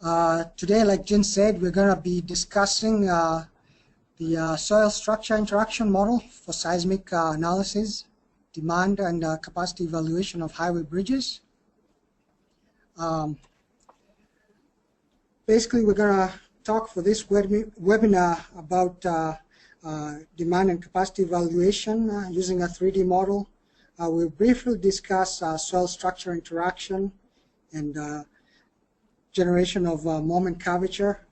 Today, like Jin said, we're going to be discussing the soil structure interaction model for seismic analysis, demand and capacity evaluation of highway bridges. Basically, we're going to talk for this webinar about demand and capacity evaluation using a 3D model. We'll briefly discuss soil structure interaction and generation of moment curvature.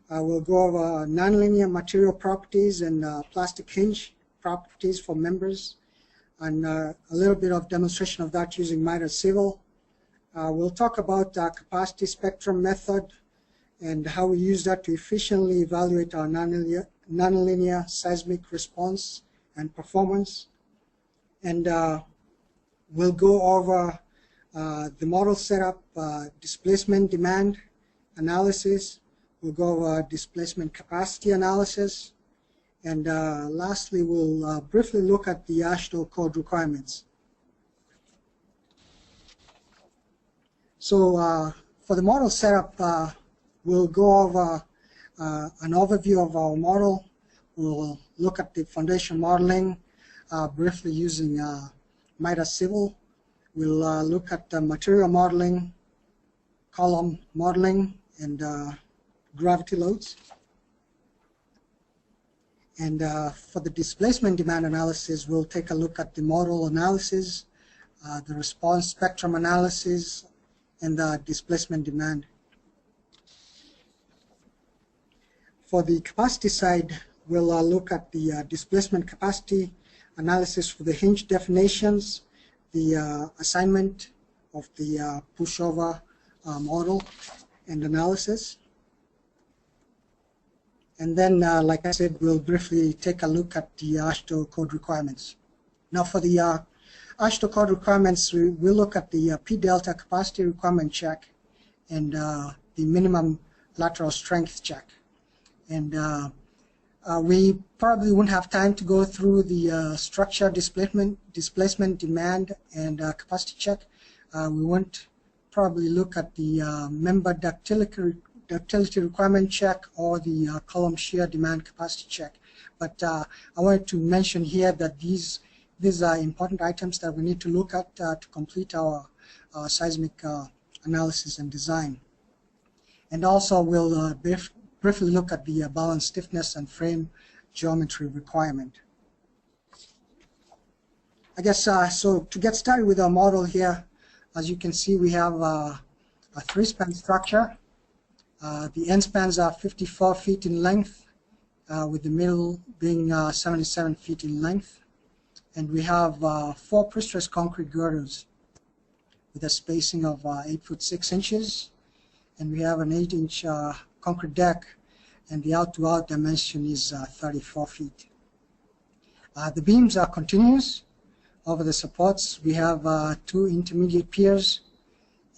We'll go over nonlinear material properties and plastic hinge properties for members, and a little bit of demonstration of that using MIDAS Civil. We'll talk about capacity spectrum method and how we use that to efficiently evaluate our nonlinear seismic response and performance. And we'll go over the model setup, displacement demand analysis. We'll go over displacement capacity analysis. And lastly, we'll briefly look at the AASHTO code requirements. So for the model setup, we'll go over an overview of our model. We'll look at the foundation modeling briefly using MIDAS Civil. We'll look at the material modeling, column modeling, and gravity loads. And for the displacement demand analysis, we'll take a look at the model analysis, the response spectrum analysis, and the displacement demand. For the capacity side, we'll look at the displacement capacity analysis for the hinge definitions, the assignment of the pushover model and analysis. And then, like I said, we'll briefly take a look at the AASHTO code requirements. Now for the AASHTO code requirements, we'll look at the P delta capacity requirement check and the minimum lateral strength check. And we probably wouldn't have time to go through the structure displacement demand and capacity check. We won't probably look at the member ductility requirement check or the column shear demand capacity check. But I wanted to mention here that these are important items that we need to look at to complete our seismic analysis and design. And also we'll briefly look at the balance stiffness and frame geometry requirement. I guess so to get started with our model here, as you can see, we have a 3-span structure. The end spans are 54 feet in length, with the middle being 77 feet in length. And we have 4 pre-stressed concrete girders with a spacing of 8 foot 6 inches. And we have an 8-inch concrete deck, and the out-to-out dimension is 34 feet. The beams are continuous. Over the supports, we have 2 intermediate piers,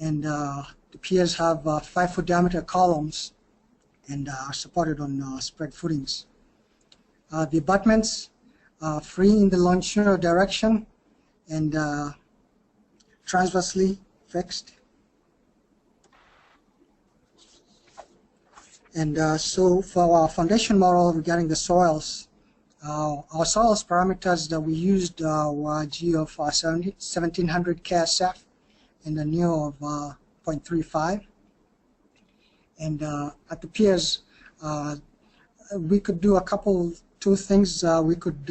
and the piers have 5-foot diameter columns and are supported on spread footings. The abutments are free in the longitudinal direction and transversely fixed. And so for our foundation model regarding the soils, our soils parameters that we used were G of 1700 KSF and a NEO of 0.35. And at the piers, we could do two things. We could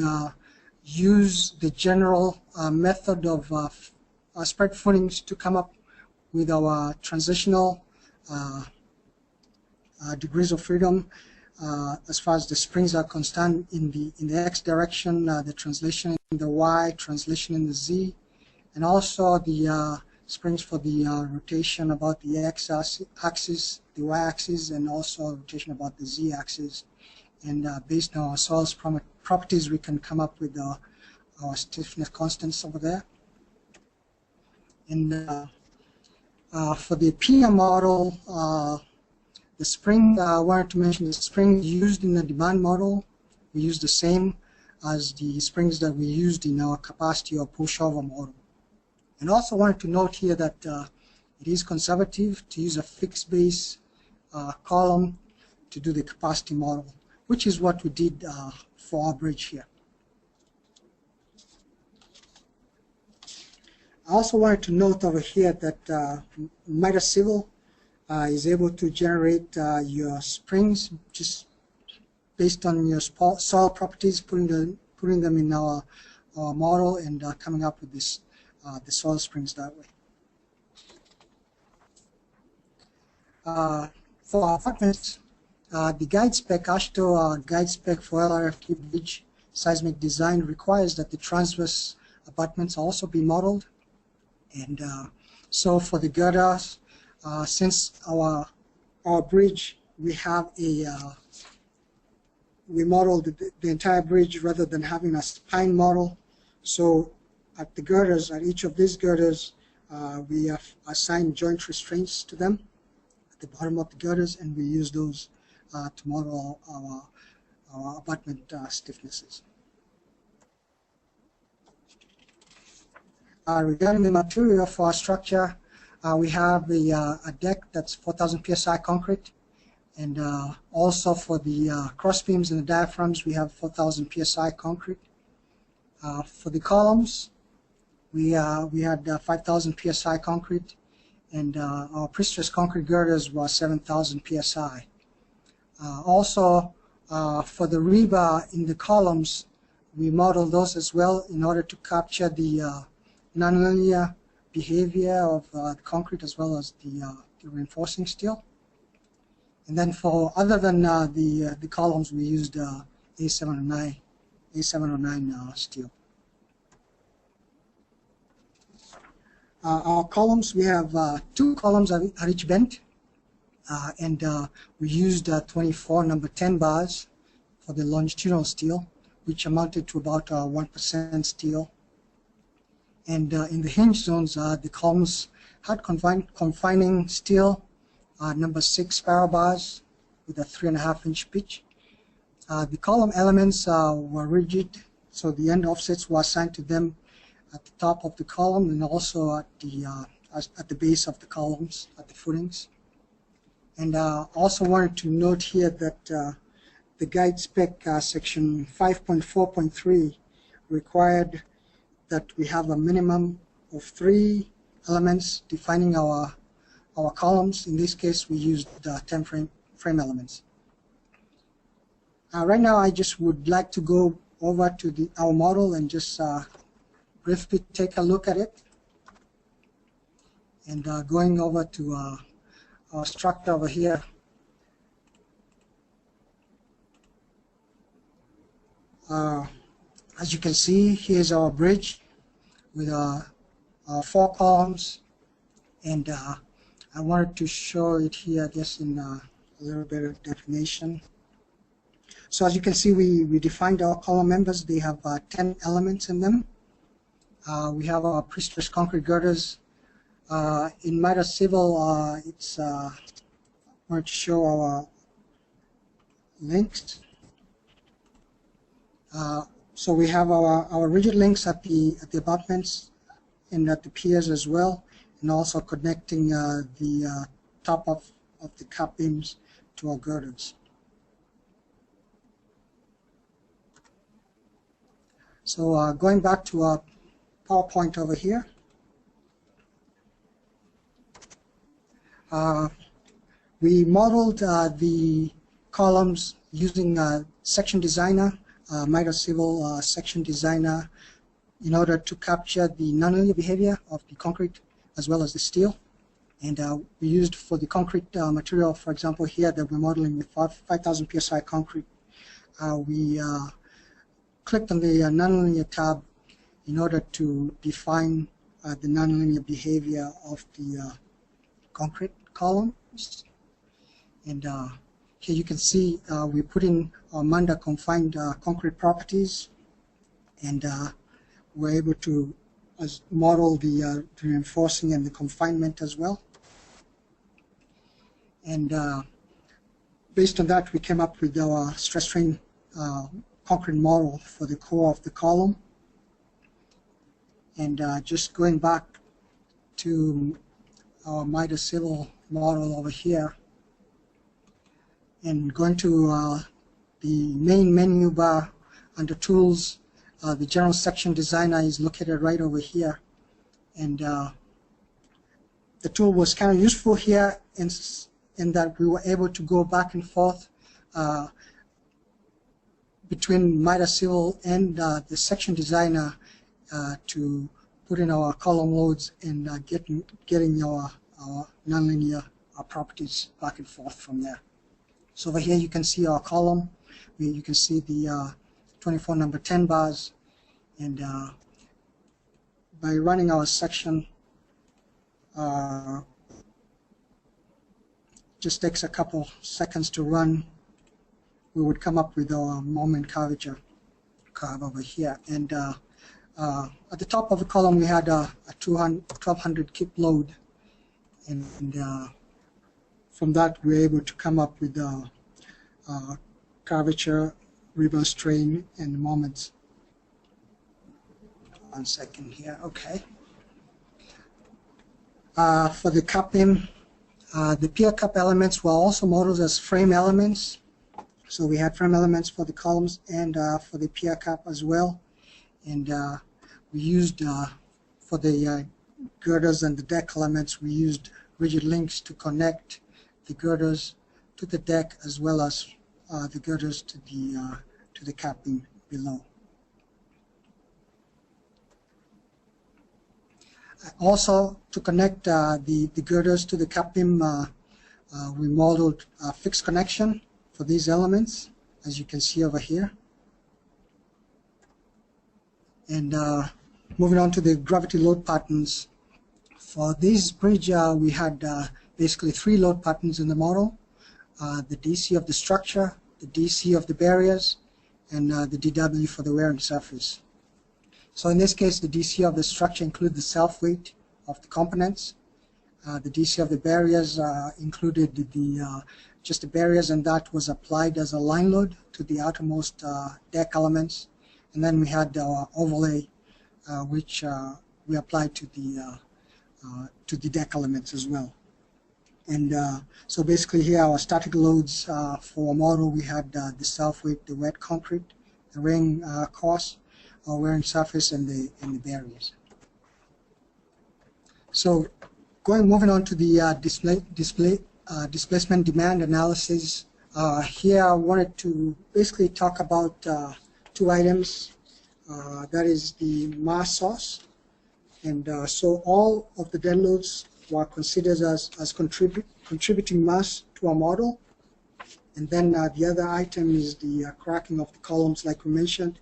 use the general method of spread footings to come up with our transitional degrees of freedom as far as the springs are concerned in the X direction, the translation in the Y, translation in the Z, and also the springs for the rotation about the X axis, the Y axis, and also rotation about the Z axis. And based on our soils properties, we can come up with our stiffness constants over there. And for the Pier model, the spring, I wanted to mention the springs used in the demand model. We use the same as the springs that we used in our capacity or pushover model. And also wanted to note here that it is conservative to use a fixed base column to do the capacity model, which is what we did for our bridge here. I also wanted to note over here that MIDAS Civil is able to generate your springs just based on your soil properties, putting them in our model and coming up with this the soil springs that way. For our abutments, the guide spec, AASHTO guide spec for LRFD bridge seismic design requires that the transverse abutments also be modeled. And so for the girders, since our bridge, we have we modeled the entire bridge rather than having a spine model. So at the girders, at each of these girders, we have assigned joint restraints to them at the bottom of the girders, and we use those to model our abutment stiffnesses. Regarding the material for our structure, we have a deck that's 4,000 psi concrete, and also for the cross beams and the diaphragms, we have 4,000 psi concrete. For the columns, we had 5,000 psi concrete, and our pre-stressed concrete girders were 7,000 psi. Also, for the rebar in the columns, we modeled those as well in order to capture the nonlinear behavior of the concrete as well as the reinforcing steel. And then for other than the columns, we used A709 steel. Our columns, we have 2 columns at each bend, and we used 24 number 10 bars for the longitudinal steel, which amounted to about 1% steel. And in the hinge zones, the columns had confining steel, number 6 spiral bars with a 3.5-inch pitch. The column elements were rigid, so the end offsets were assigned to them at the top of the column and also at the base of the columns, at the footings. And also wanted to note here that the guide spec section 5.4.3 required that we have a minimum of 3 elements defining our columns. In this case, we used 10 frame elements. Right now, I just would like to go over to our model and just briefly take a look at it. And going over to our structure over here. As you can see, here's our bridge with our 4 columns, and I wanted to show it here, I guess, in a little bit of definition. So as you can see, we defined our column members. They have 10 elements in them. We have our pre-stressed concrete girders. In MIDAS Civil, I wanted to show our links. So we have our rigid links at the abutments and at the piers as well, and also connecting the top of the cap beams to our girders. So going back to our PowerPoint over here, we modeled the columns using Section Designer, MIDAS Civil Section Designer, in order to capture the nonlinear behavior of the concrete as well as the steel. And we used for the concrete material, for example, here that we're modeling with 5,000 psi concrete, we clicked on the nonlinear tab in order to define the nonlinear behavior of the concrete columns. And here you can see we put in our Manda confined concrete properties, and we're able to model the reinforcing and the confinement as well. And based on that, we came up with our stress strain concrete model for the core of the column. And just going back to our MIDAS Civil model over here, and going to the main menu bar under Tools, the General Section Designer is located right over here. And the tool was kind of useful here in that we were able to go back and forth between MIDAS Civil and the Section Designer to put in our column loads and getting our nonlinear properties back and forth from there. So over here you can see our column. You can see the 24 number 10 bars, and by running our section, just takes a couple seconds to run, we would come up with our moment curvature curve over here. And at the top of the column we had a 1200 kip load, and from that we were able to come up with curvature, reverse strain, and moments. 1 second here, okay. For the cap beam, the pier cap elements were also modeled as frame elements. So we had frame elements for the columns and for the pier cap as well. And we used, for the girders and the deck elements, we used rigid links to connect the girders to the deck as well as the girders to the cap beam below. Also, to connect the girders to the cap beam, we modeled a fixed connection for these elements, as you can see over here. And moving on to the gravity load patterns. For this bridge, we had basically 3 load patterns in the model. The DC of the structure, the DC of the barriers, and the DW for the wearing surface. So in this case, the DC of the structure included the self-weight of the components. The DC of the barriers included just the barriers, and that was applied as a line load to the outermost deck elements. And then we had our overlay, which we applied to the deck elements as well. And so basically here our static loads for a model, we had the self-weight, the wet concrete, the ring course, wearing surface, and the barriers. So moving on to the displacement demand analysis. Here I wanted to basically talk about 2 items. That is the mass source. And so all of the dead loads were considered as contributing mass to our model. And then the other item is the cracking of the columns, like we mentioned.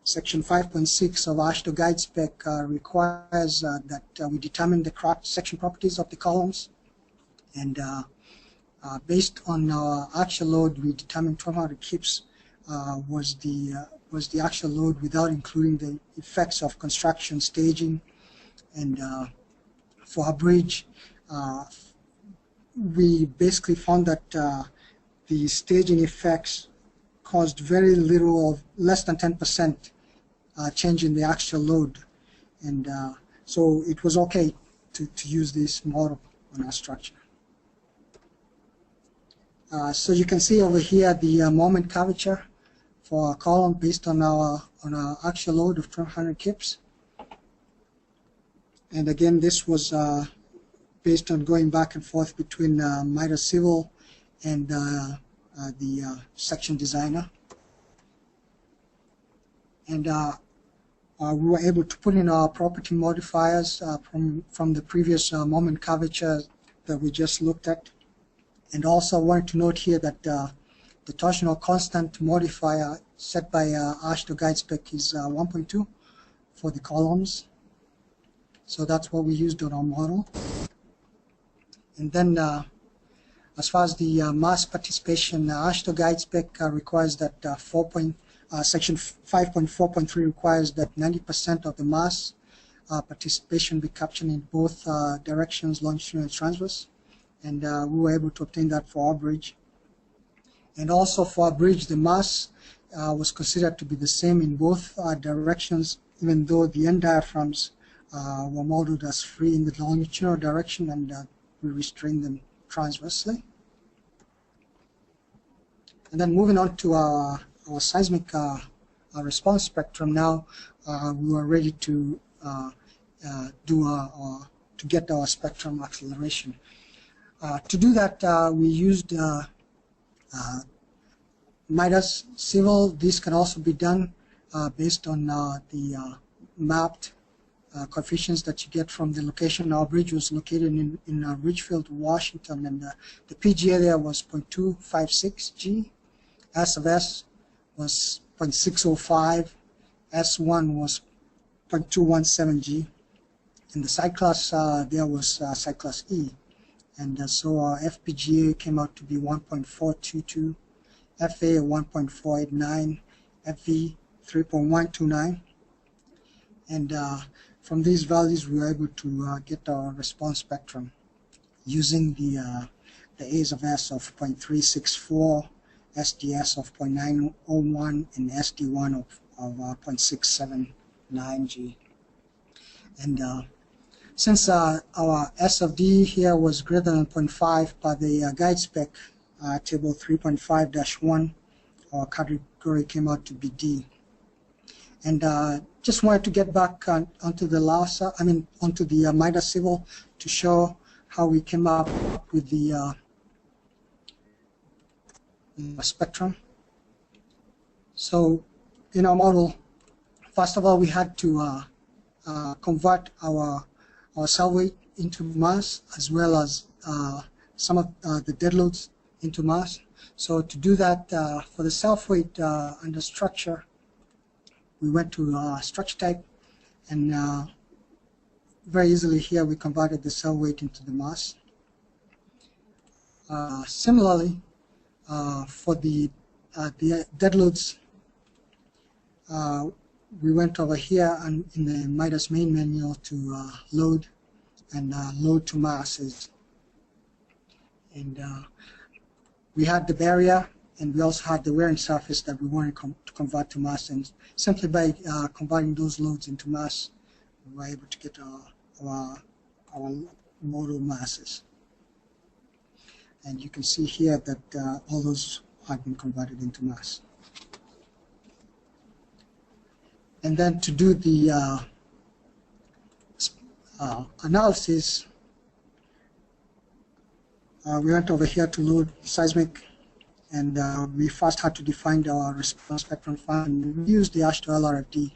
Section 5.6 of AASHTO guide spec requires that we determine the cracked section properties of the columns. And based on our actual load, we determined 1200 kips was the actual load without including the effects of construction, staging. And for our bridge, we basically found that the staging effects caused very little, or less than 10% change in the actual load. And so it was okay to use this model on our structure. So you can see over here the moment curvature for a column based on our actual load of 1200 kips. And again, this was based on going back and forth between MIDAS Civil and the section designer. And we were able to put in our property modifiers from the previous moment curvature that we just looked at. And also I wanted to note here that the torsional constant modifier set by AASHTO guide spec is 1.2 for the columns. So that's what we used on our model. And then as far as the mass participation, AASHTO guide spec requires that section 5.4.3 requires that 90% of the mass participation be captured in both directions, longitudinal and transverse. And we were able to obtain that for our bridge. And also for our bridge, the mass was considered to be the same in both directions, even though the end diaphragms were modeled as free in the longitudinal direction, and we restrained them transversely. And then moving on to our seismic response spectrum now, we were ready to to get our spectrum acceleration. To do that, we used MIDAS civil. This can also be done based on the mapped coefficients that you get from the location. Our bridge was located in Ridgefield, Washington, and the PGA there was 0.256 G. S of S was 0.605. S1 was 0.217 G. And the site class there was site class E. And so our FPGA came out to be 1.422, FA 1.489, FV 3.129. And from these values, we were able to get our response spectrum using the A's of S of 0.364, SDS of 0.901, and SD1 of 0.679 G. And since our S of D here was greater than 0.5 by the guide spec table 3.5-1, our category came out to be D. And just wanted to get back onto the onto the MIDAS civil to show how we came up with the spectrum. So in our model, first of all, we had to convert our cell weight into mass, as well as some of the dead loads into mass. So to do that, for the self weight under structure, we went to structure type, and very easily here we converted the cell weight into the mass. Similarly, for the dead loads, we went over here and in the MIDAS main menu to load and load to masses. And we had the barrier, and we also had the wearing surface that we wanted to convert to mass. And simply by converting those loads into mass, we were able to get our modal masses. And you can see here that all those had been converted into mass. And then to do the analysis, we went over here to load seismic, and we first had to define our response spectrum file, and we used the AASHTO LRFD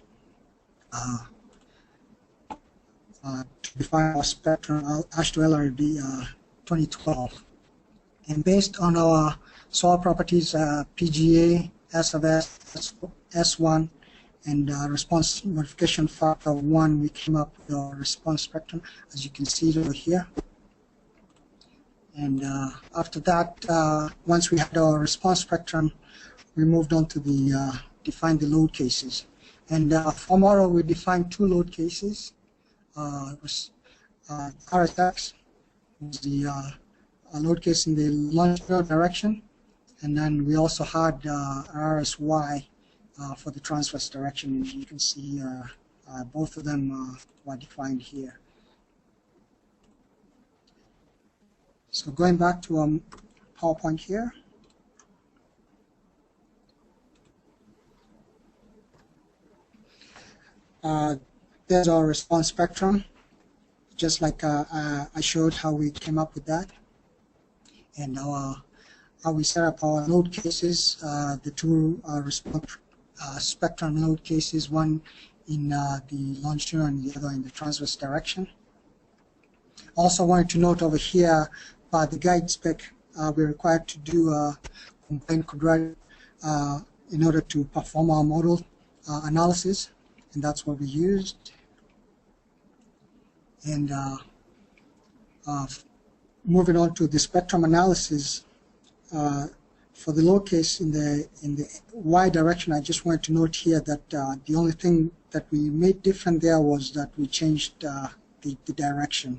to define our spectrum, AASHTO LRFD 2012. And based on our soil properties, PGA, S of S, S1, and response modification factor 1, we came up with our response spectrum, as you can see over here. And after that, once we had our response spectrum, we moved on to the define the load cases. And for model, we defined 2 load cases. RSX was the load case in the longitudinal direction, and then we also had RSY for the transverse direction. And you can see both of them were defined here. So going back to PowerPoint here. There's our response spectrum, just like I showed how we came up with that. And how we set up our load cases, the 2 response spectrum load cases, one in the longitudinal and the other in the transverse direction. Also wanted to note over here, by the guide spec, we're required to do a combined quadratic in order to perform our model analysis, and that's what we used. And moving on to the spectrum analysis, for the load case in the Y direction, I just wanted to note here that the only thing that we made different there was that we changed the direction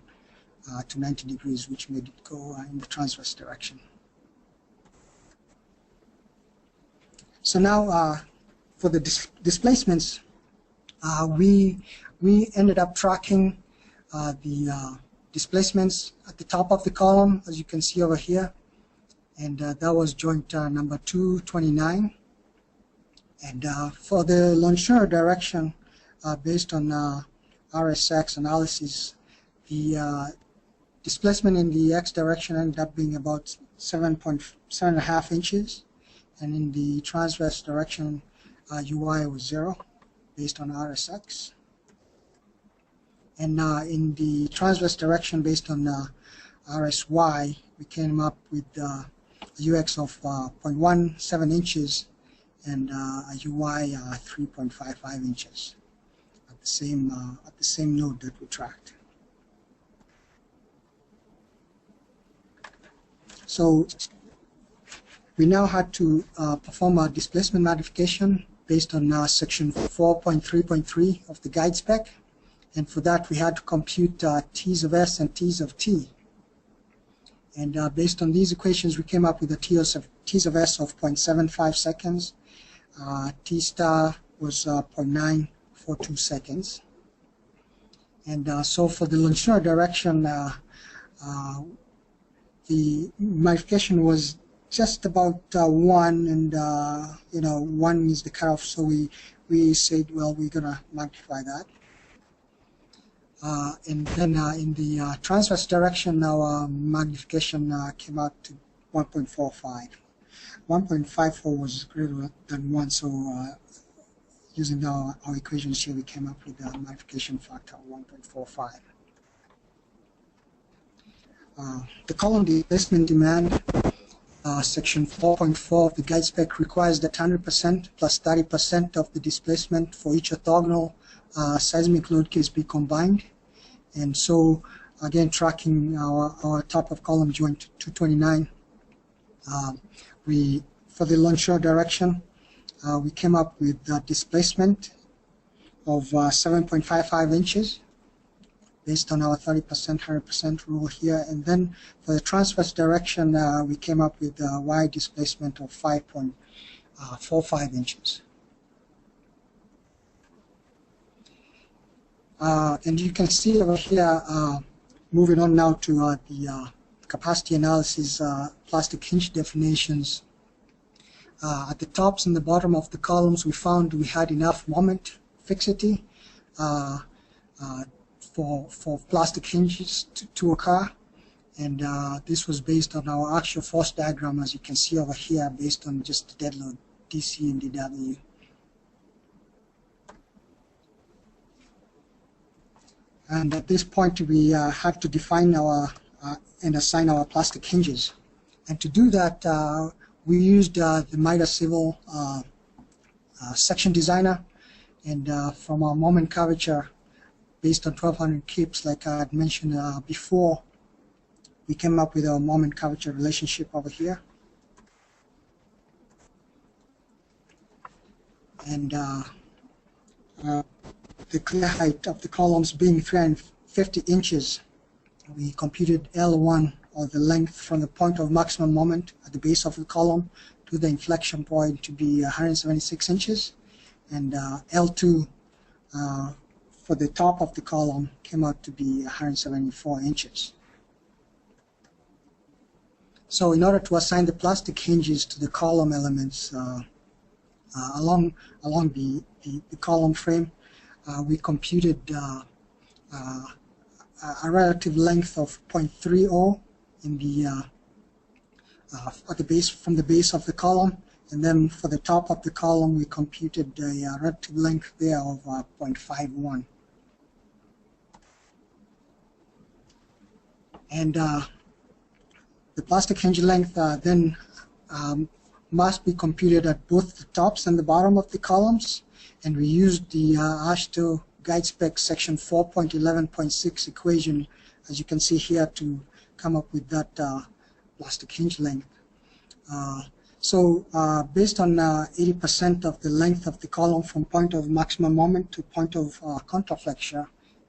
to 90 degrees, which made it go in the transverse direction. So now for the displacements, we ended up tracking the displacements at the top of the column, as you can see over here. and that was joint number 229. And for the longitudinal direction, based on RSX analysis, the displacement in the x direction ended up being about 7.5 inches, and in the transverse direction, UI was 0, based on RSX. And in the transverse direction, based on RSY, we came up with a UX of 0.17 inches and a UI 3.55 inches at the same node that we tracked. So we now had to perform a displacement modification based on section 4.3.3 of the guide spec, and for that we had to compute T's of S and T's of T. And based on these equations, we came up with a T's of S of 0.75 seconds. T star was 0.942 seconds. And so for the longitudinal direction, the modification was just about 1, and 1 is the cutoff, so we said, well, we're going to magnify that. And then in the transverse direction, our magnification came out to 1.45. 1.54 was greater than 1, so using our equations here, we came up with a magnification factor of 1.45. The column displacement demand, section 4.4 of the guide spec requires that 100% plus 30% of the displacement for each orthogonal seismic load case be combined. And so, again, tracking our top of column joint 229, for the longitudinal direction, we came up with a displacement of 7.55 inches based on our 30%, 100% rule here. And then for the transverse direction, we came up with a Y displacement of 5.45 inches. And you can see over here, moving on now to the capacity analysis, plastic hinge definitions. At the tops and the bottom of the columns, we found we had enough moment fixity for plastic hinges to occur. And this was based on our actual force diagram, as you can see over here, based on just the dead load, DC and DW. And at this point, we had to define our and assign our plastic hinges. And to do that, we used the MIDAS Civil section designer, and from our moment curvature, based on 1200 kips, like I had mentioned before, we came up with our moment curvature relationship over here. And the clear height of the columns being 350 inches, we computed L1, or the length from the point of maximum moment at the base of the column to the inflection point, to be 176 inches. And L2 for the top of the column came out to be 174 inches. So in order to assign the plastic hinges to the column elements along the column frame, we computed a relative length of 0.30 in the at the base, from the base of the column, and then for the top of the column we computed a relative length there of 0.51. And the plastic hinge length then must be computed at both the tops and the bottom of the columns, and we used the AASHTO guide spec section 4.11.6 equation, as you can see here, to come up with that plastic hinge length. So based on 80% of the length of the column from point of maximum moment to point of contraflexure,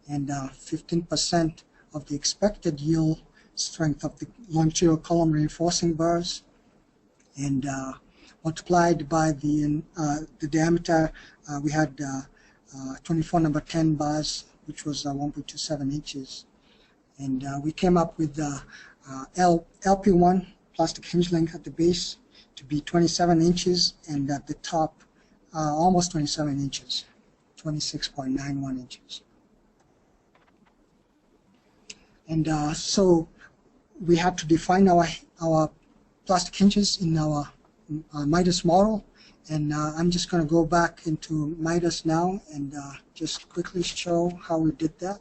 and 15% of the expected yield strength of the longitudinal column reinforcing bars, and multiplied by the diameter, we had 24 number 10 bars, which was 1.27 inches. And we came up with LP1 plastic hinge length at the base to be 27 inches and at the top almost 27 inches, 26.91 inches. And so we had to define our plastic hinges in our MIDAS model. And I'm just going to go back into MIDAS now and just quickly show how we did that.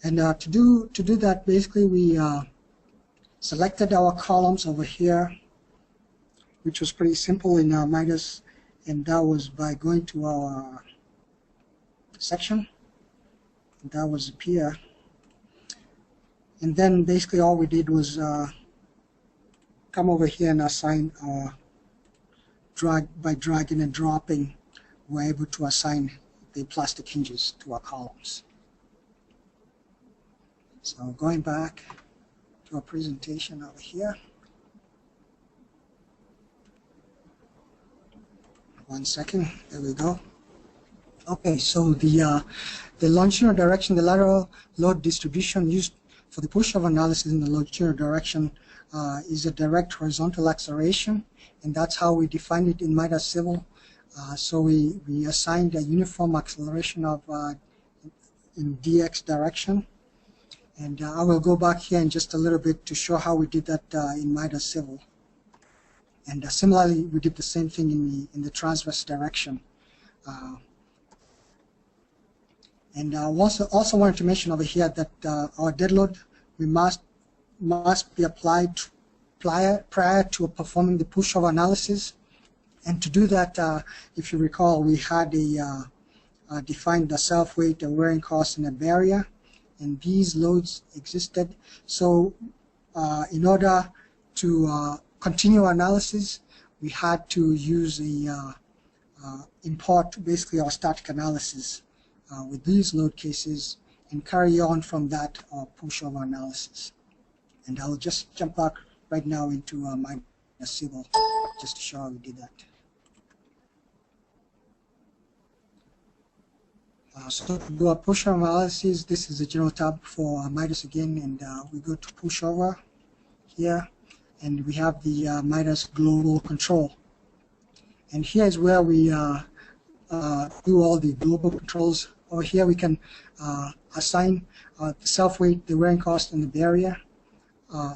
And to do that, basically we selected our columns over here, which was pretty simple in MIDAS, and that was by going to our section. And that was the pier. And then basically all we did was come over here and assign our by dragging and dropping, we're able to assign the plastic hinges to our columns. So going back to our presentation over here. One second, there we go. Okay, so the longitudinal direction, the lateral load distribution used for the pushover analysis in the longitudinal direction is a direct horizontal acceleration, and that's how we defined it in MIDAS Civil. So we assigned a uniform acceleration of in dx direction, and I will go back here in just a little bit to show how we did that in MIDAS Civil. And similarly, we did the same thing in the transverse direction. And also wanted to mention over here that our dead load must be applied prior to performing the pushover analysis. And to do that, if you recall, we had defined the self-weight, the wearing cost, and a barrier, and these loads existed. So in order to continue our analysis, we had to use import basically our static analysis with these load cases and carry on from that pushover analysis. And I'll just jump back right now into my Civil just to show how we did that. So to do a pushover analysis, this is the general tab for MIDAS again, and we go to pushover here, and we have the MIDAS global control. And here is where we do all the global controls. Over here we can assign the self-weight, the wearing cost, and the barrier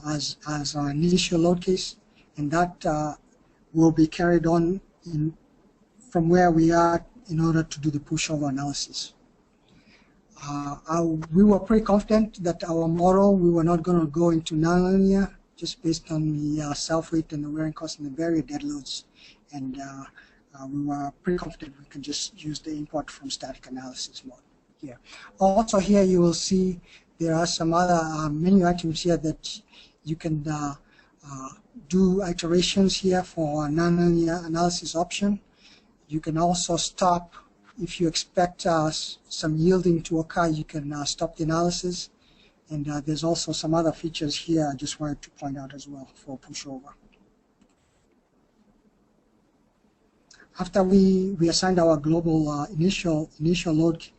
as an initial load case, and that will be carried on from where we are in order to do the pushover analysis. We were pretty confident that our model, we were not going to go into nonlinear just based on the self-weight and the wearing cost and the barrier dead loads. And we were pretty confident we could just use the import from static analysis mode here. Also here you will see there are some other menu items here that you can do iterations here for nonlinear analysis option. You can also stop if you expect some yielding to occur. You can stop the analysis, and there's also some other features here I just wanted to point out as well for pushover. After we assigned our global initial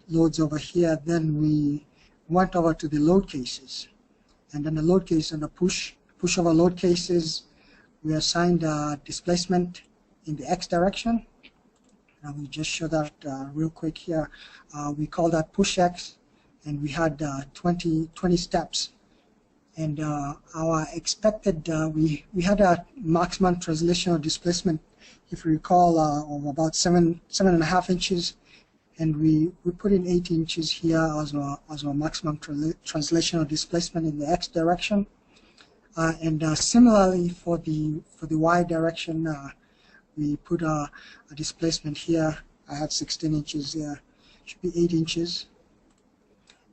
loads over here, then we went over to the load cases, and then the load case and the pushover load cases, we assigned displacement in the x direction. I will just show that real quick here. We call that push X, and we had 20 steps. And our expected, we had a maximum translational displacement, if you recall, of about 7.5 inches, and we put in 8 inches here as our maximum translational displacement in the x direction. And similarly for the y direction, we put a displacement here. I had 16 inches here, should be 8 inches.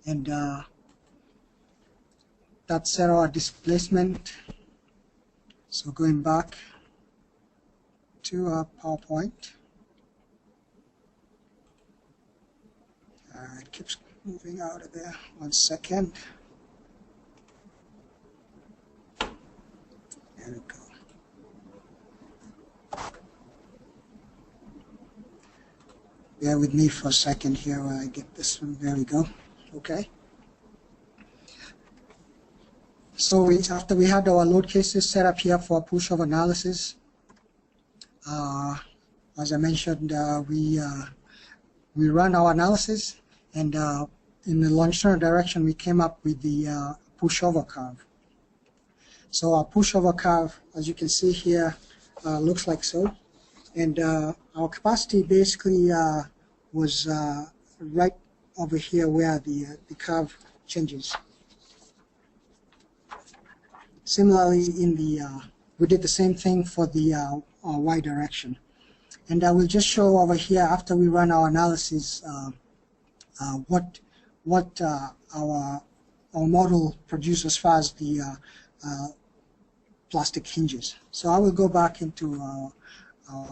And that set our displacement. So going back to our PowerPoint. It keeps moving out of there. 1 second. There we go. Bear with me for a second here while I get this one. There we go. Okay. So after we had our load cases set up here for pushover analysis, as I mentioned, we run our analysis, and in the longitudinal direction, we came up with the pushover curve. So our pushover curve, as you can see here, looks like so. And our capacity basically was right over here where the curve changes. Similarly, we did the same thing for the y direction. And I will just show over here, after we run our analysis, what our model produced as far as the plastic hinges. So I will go back into our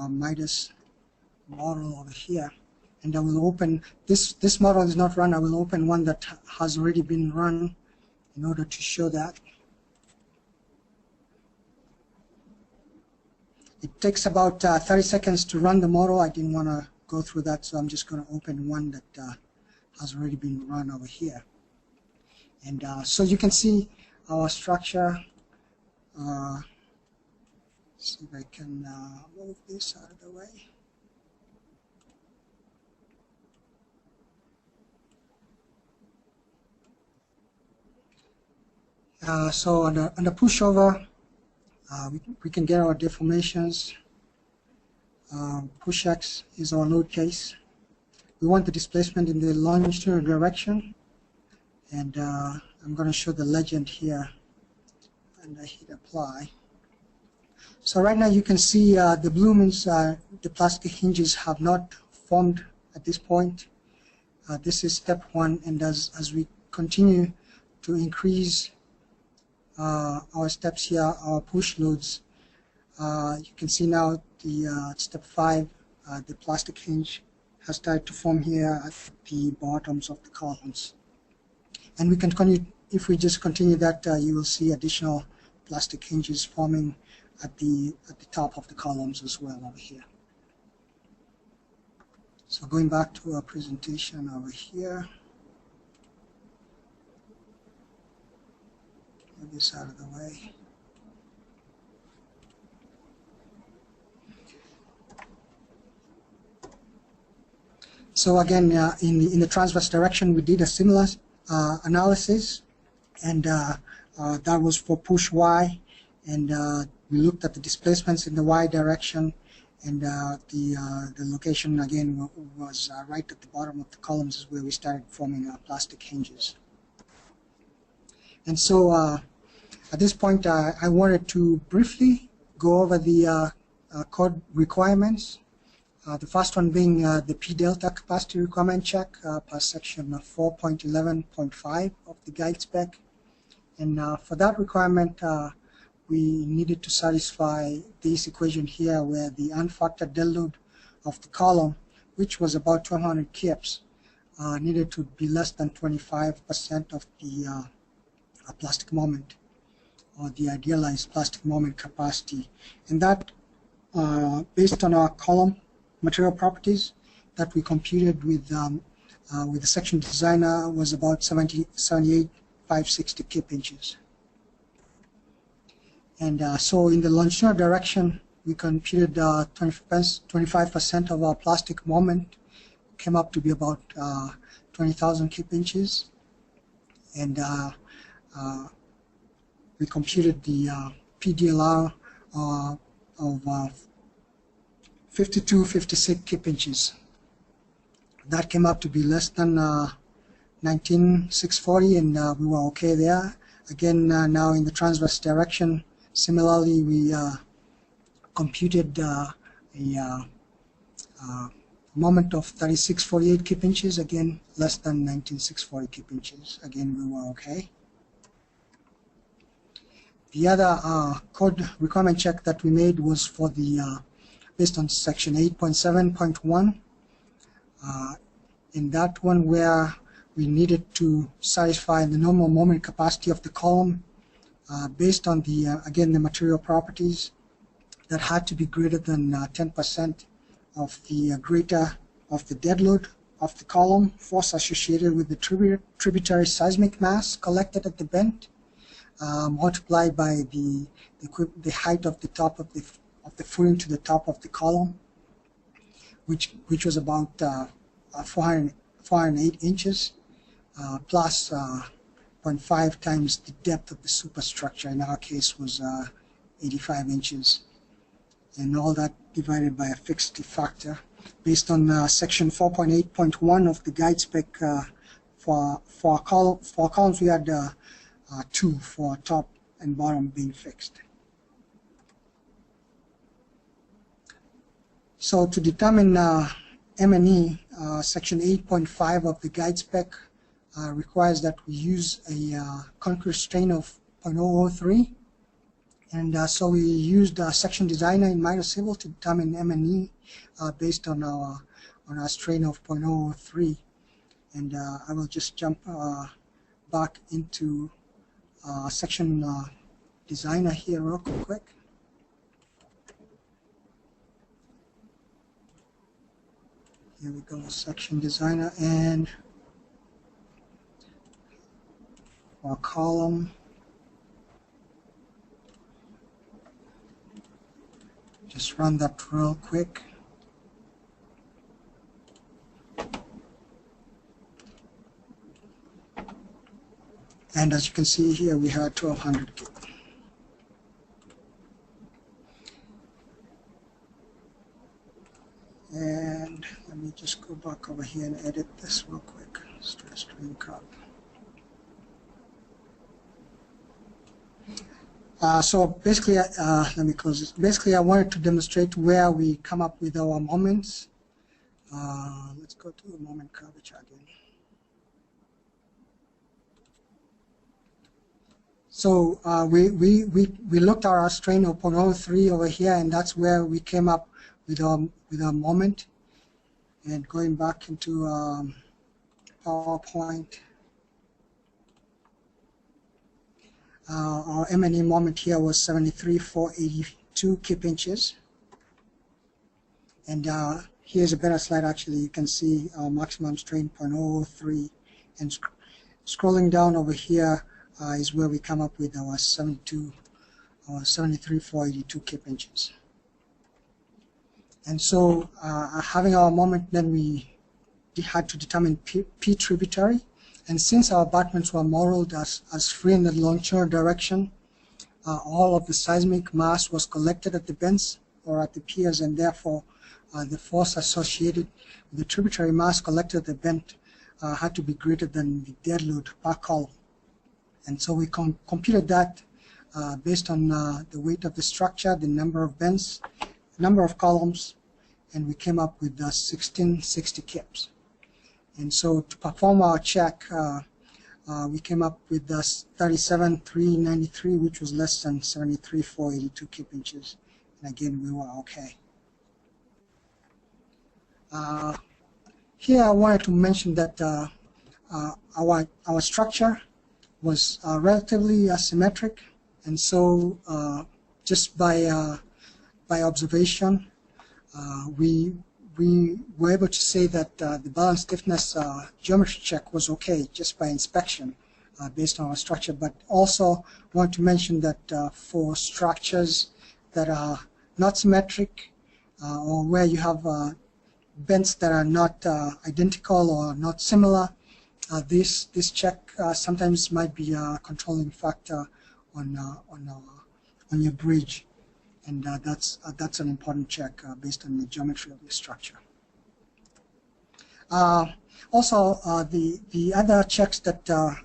MIDAS model over here, and I will open this model is not run. I will open one that has already been run in order to show that. It takes about 30 seconds to run the model. I didn't want to go through that, so I'm just going to open one that has already been run over here. And so you can see our structure. See if I can move this out of the way. So on the pushover, we can get our deformations. Push X is our load case. We want the displacement in the longitudinal direction, and I'm going to show the legend here, and I hit apply. So right now you can see the blue means the plastic hinges have not formed at this point. This is step one, and as we continue to increase our steps here, our push loads, you can see now the step 5, the plastic hinge has started to form here at the bottoms of the columns. And we can continue, if we just continue that, you will see additional plastic hinges forming at the top of the columns as well over here. So going back to our presentation over here. Get this out of the way. So again, in the transverse direction, we did a similar analysis, and that was for push Y, and we looked at the displacements in the Y direction, and the location again was right at the bottom of the columns is where we started forming plastic hinges. And so at this point, I wanted to briefly go over the code requirements. The first one being the P delta capacity requirement check per section 4.11.5 of the guide spec. And for that requirement, we needed to satisfy this equation here, where the unfactored dead load of the column, which was about 1,200 kips, needed to be less than 25% of the plastic moment, or the idealized plastic moment capacity. And that, based on our column material properties that we computed with the section designer, was about 78,560 kip inches. And so in the longitudinal direction, we computed 25% of our plastic moment, came up to be about 20,000 kip inches. And we computed the PDLR of 56 kip inches. That came up to be less than 19,640, and we were okay there. Again, now in the transverse direction, similarly, we computed a moment of 3648 kip inches, again less than 19,640 kip inches. Again, we were okay. The other code requirement check that we made was for the based on section 8.7.1. In that one, where we needed to satisfy the normal moment capacity of the column based on the again the material properties that had to be greater than 10% of the greater of the dead load of the column, force associated with the tributary seismic mass collected at the bend, multiplied by the height of the top of the footing to the top of the column, which was about 408 inches, plus 0.5 times the depth of the superstructure. In our case, was 85 inches, and all that divided by a fixed factor based on section 4.8.1 of the guide spec. For columns, we had 2 for top and bottom being fixed. So to determine M&E, section 8.5 of the guide spec requires that we use a concrete strain of 0.003, and so we used section designer in MIDAS Civil to determine M&E based on our strain of 0.003, and I will just jump back into section designer here real quick. Here we go, section designer, and our column. Just run that real quick. And as you can see here, we had 1200 kilo. And let me just go back over here and edit this real quick. Stress strain curve. So basically, let me close this. Basically, I wanted to demonstrate where we come up with our moments. Let's go to the moment curvature again. So we looked at our strain of 0.03 over here, and that's where we came up with our moment. And going back into PowerPoint, our M&E moment here was 73,482 kip inches. And here's a better slide. Actually, you can see our maximum strain 0.003, and scrolling down over here is where we come up with our 73,482 kip inches. And so having our moment, then we had to determine P tributary. And since our abutments were modeled as free in the longitudinal direction, all of the seismic mass was collected at the bends or at the piers, and therefore the force associated with the tributary mass collected at the bend had to be greater than the dead load per column. And so we computed that based on the weight of the structure, the number of bends, number of columns, and we came up with 1660 kips. And so to perform our check, we came up with 37,393, which was less than 73,482 kip inches. And again, we were okay. Here I wanted to mention that our structure was relatively symmetric, and so just by observation, we were able to say that the balance stiffness geometry check was okay just by inspection based on our structure. But also want to mention that for structures that are not symmetric or where you have bends that are not identical or not similar, this check sometimes might be a controlling factor on your bridge, and that's an important check based on the geometry of the structure. Also, the other checks that are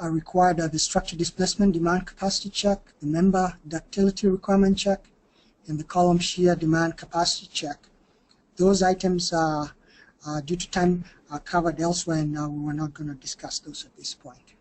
required are the structure displacement demand capacity check, the member ductility requirement check, and the column shear demand capacity check. Those items due to time are covered elsewhere, and we were not going to discuss those at this point.